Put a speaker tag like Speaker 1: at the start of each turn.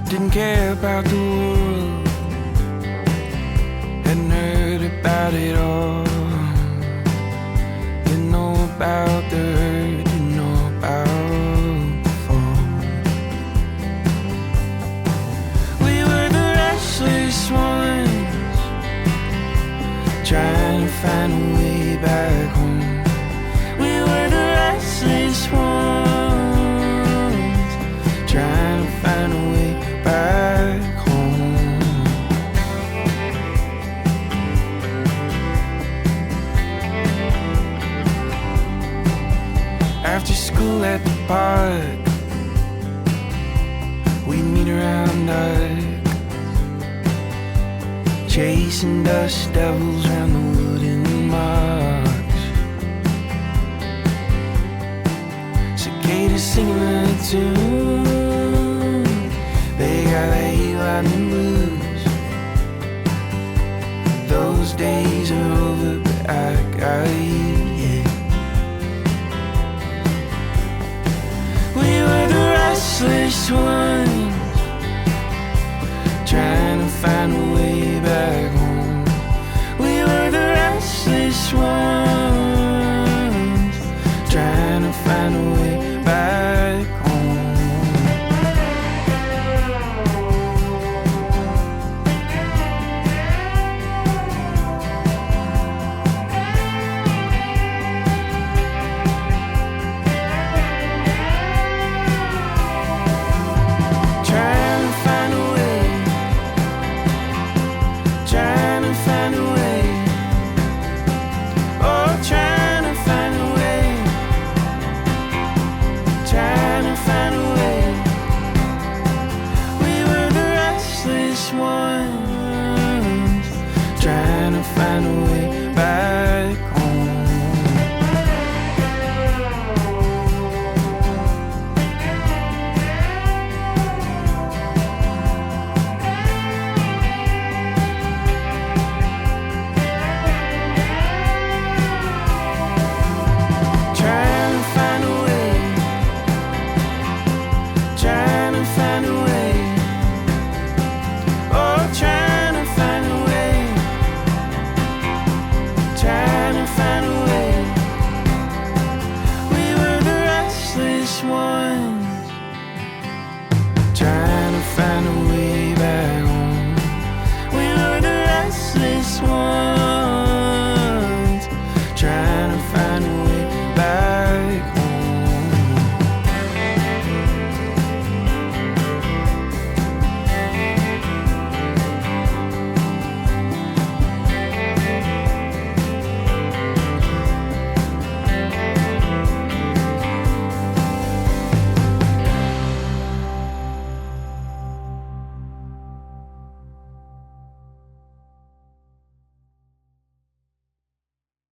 Speaker 1: didn't care about the world, hadn't heard about it all. You know about the hurt, you know about the fall. We were the restless ones, trying to find a way back home. We were the restless ones, trying to find a way back home. After school at the park, we'd meet around dark, chasing dust devils round the wooden marks. Cicadas singing a tune, they got that heat-lightning blues. Those days are over, but I got you, yeah. We were the restless ones, trying to find a way back home. We were the restless ones, trying to find a way back home. Trying to find a way, trying to find a way, oh, trying to find a way, trying to find a way. We were the restless ones, trying to find a way